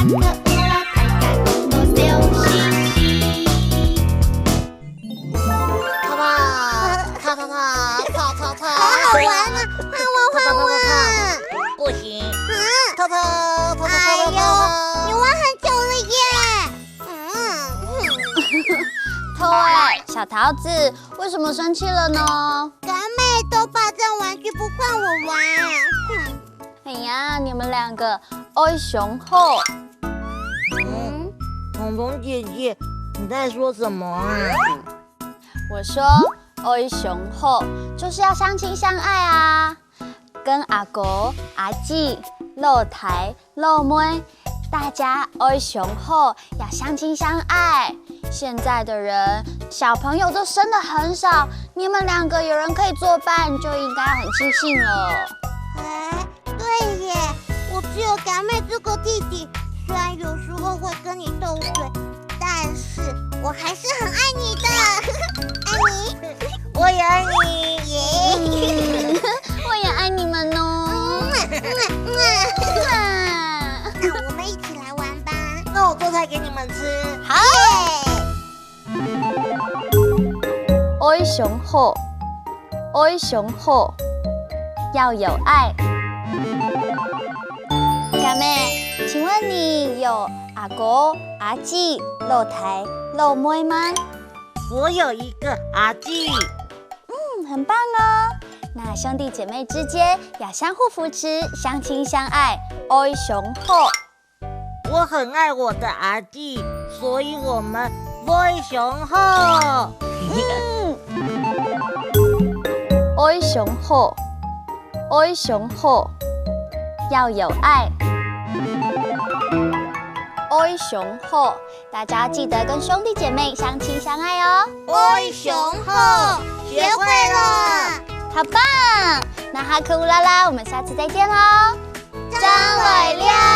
好玩啊！换！不行！哎呦，你玩很久了耶！偷哎，小桃子，为什么生气了呢？干妹都霸占玩具不换我玩。哎呀，你们两个爱雄厚。彤彤姐姐，你在说什么啊？我说爱雄厚就是要相亲相爱啊，跟阿哥、阿姊、老台、老妹，大家爱雄厚，要相亲相爱。现在的人小朋友都生得很少，你们两个有人可以作伴，就应该很庆幸了。哎，对耶，我只有干妹这个弟弟，虽然有时候会跟你斗嘴，但是我还是很爱你的，爱你，我也爱你耶！我也爱你们哦。那我们一起来玩吧。那我做菜给你们吃。好。爱雄厚，爱雄厚，要有爱。干妹，请问你有阿哥、阿姊、老台、老妹吗？我有一个阿姊。很棒哦。那兄弟姐妹之间要相互扶持，相亲相爱，爱雄厚。我很爱我的阿姊，所以我们爱雄厚。爱雄厚，爱雄厚，要有爱。爱雄厚，大家记得跟兄弟姐妹相亲相爱哦。爱雄厚，学会了，好棒！那哈克乌拉拉，我们下次再见喽。张伟亮。